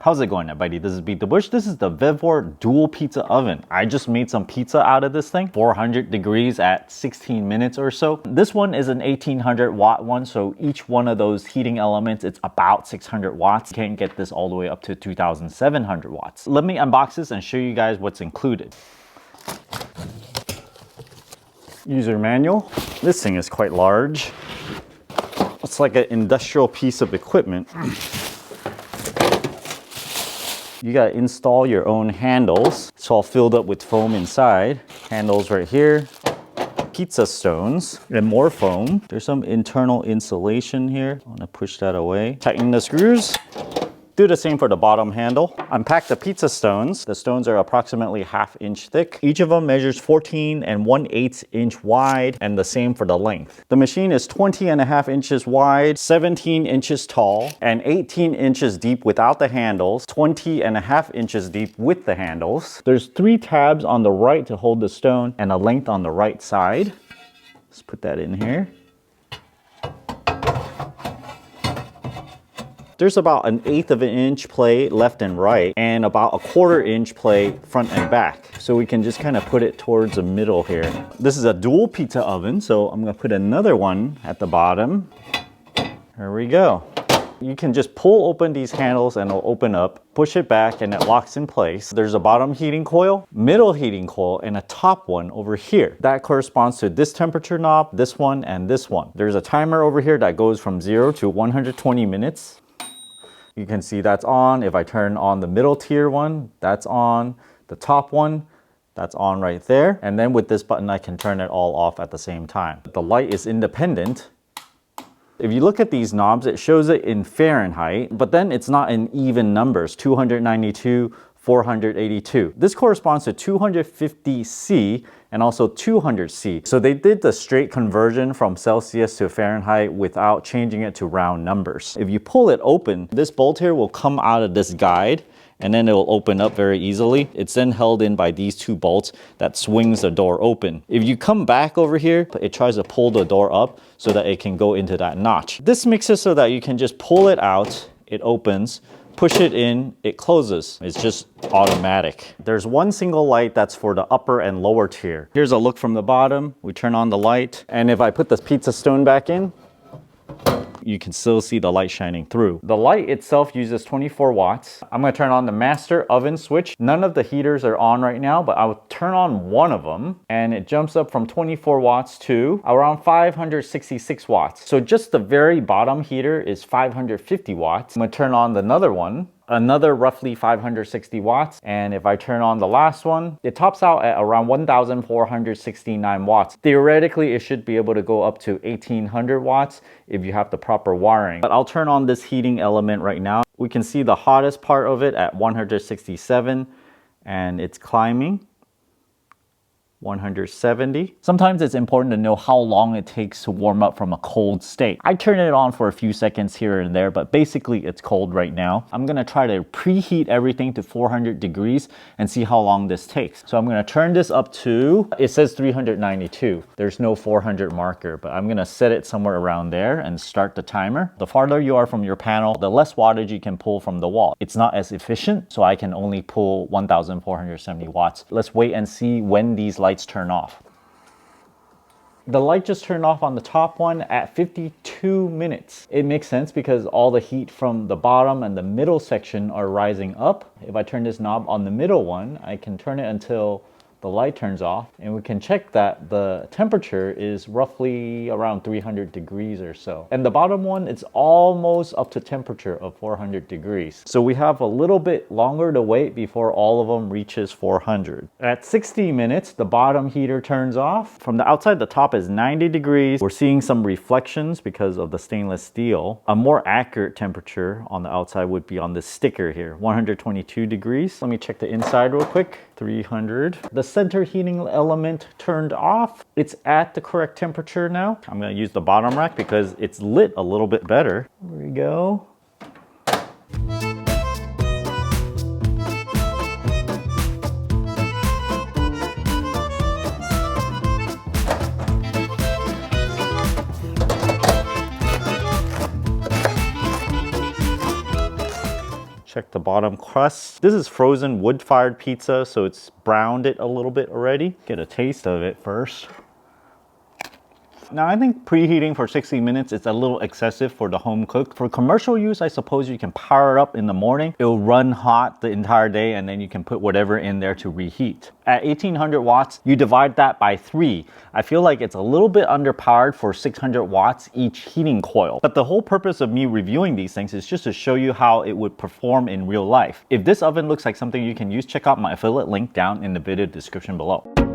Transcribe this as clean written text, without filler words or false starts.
How's it going, everybody? This is Beat the Bush. This is the Vevor dual pizza oven. I just made some pizza out of this thing, 400 degrees at 16 minutes or so. This one is an 1800 watt one, so each one of those heating elements, it's about 600 watts. You can get this all the way up to 2700 watts. Let me unbox this and show you guys what's included. User manual. This thing is quite large. It's like an industrial piece of equipment. You gotta install your own handles. It's all filled up with foam inside. Handles right here. Pizza stones and more foam. There's some internal insulation here. I'm gonna push that away. Tighten the screws. Do the same for the bottom handle. Unpack the pizza stones. The stones are approximately 1/2 inch thick. Each of them measures 14 and 1/8 inch wide, and the same for the length. The machine is 20.5 inches wide, 17 inches tall, and 18 inches deep without the handles, 20.5 inches deep with the handles. There's 3 tabs on the right to hold the stone and a length on the right side. Let's put that in here. There's about 1/8 of an inch play left and right, and about 1/4 inch play front and back. So we can just kind of put it towards the middle here. This is a dual pizza oven, so I'm gonna put another one at the bottom. There we go. You can just pull open these handles and it'll open up, push it back and it locks in place. There's a bottom heating coil, middle heating coil, and a top one over here. That corresponds to this temperature knob, this one, and this one. There's a timer over here that goes from 0 to 120 minutes. You can see that's on. If I turn on the middle tier one, that's on. The top one, that's on right there. And then with this button, I can turn it all off at the same time. The light is independent. If you look at these knobs, it shows it in Fahrenheit, but then it's not in even numbers, 292, 482. This corresponds to 250C and also 200C. So they did the straight conversion from Celsius to Fahrenheit without changing it to round numbers. If you pull it open, this bolt here will come out of this guide and then it will open up very easily. It's then held in by these 2 bolts that swings the door open. If you come back over here, it tries to pull the door up so that it can go into that notch. This makes it so that you can just pull it out, it opens, push it in, it closes. It's just automatic. There's one single light that's for the upper and lower tier. Here's a look from the bottom. We turn on the light, and if I put this pizza stone back in, you can still see the light shining through. The light itself uses 24 watts. I'm gonna turn on the master oven switch. None of the heaters are on right now, but I will turn on one of them and it jumps up from 24 watts to around 566 watts. So just the very bottom heater is 550 watts. I'm gonna turn on another one, another roughly 560 watts. And if I turn on the last one, it tops out at around 1469 watts. Theoretically, it should be able to go up to 1800 watts if you have the proper wiring. But I'll turn on this heating element right now. We can see the hottest part of it at 167 and it's climbing. 170. Sometimes it's important to know how long it takes to warm up from a cold state. I turn it on for a few seconds here and there, but basically it's cold right now. I'm gonna try to preheat everything to 400 degrees and see how long this takes. So I'm gonna turn this up to, it says 392. There's no 400 marker, but I'm gonna set it somewhere around there and start the timer. The farther you are from your panel, the less wattage you can pull from the wall. It's not as efficient, so I can only pull 1470 watts. Let's wait and see when these lights turn off. The light just turned off on the top one at 52 minutes. It makes sense because all the heat from the bottom and the middle section are rising up. If I turn this knob on the middle one, I can turn it until the light turns off, and we can check that the temperature is roughly around 300 degrees or so. And the bottom one, it's almost up to temperature of 400 degrees. So we have a little bit longer to wait before all of them reaches 400. At 60 minutes, the bottom heater turns off. From the outside, the top is 90 degrees. We're seeing some reflections because of the stainless steel. A more accurate temperature on the outside would be on this sticker here, 122 degrees. Let me check the inside real quick. 300. The center heating element turned off. It's at the correct temperature now. I'm gonna use the bottom rack because it's lit a little bit better. There we go. Check the the bottom crust. This is frozen wood-fired pizza, so it's browned it a little bit already. Get a taste of it first. Now, I think preheating for 60 minutes is a little excessive for the home cook. For commercial use, I suppose you can power it up in the morning. It'll run hot the entire day, and then you can put whatever in there to reheat. At 1800 watts, you divide that by 3. I feel like it's a little bit underpowered for 600 watts each heating coil. But the whole purpose of me reviewing these things is just to show you how it would perform in real life. If this oven looks like something you can use, check out my affiliate link down in the video description below.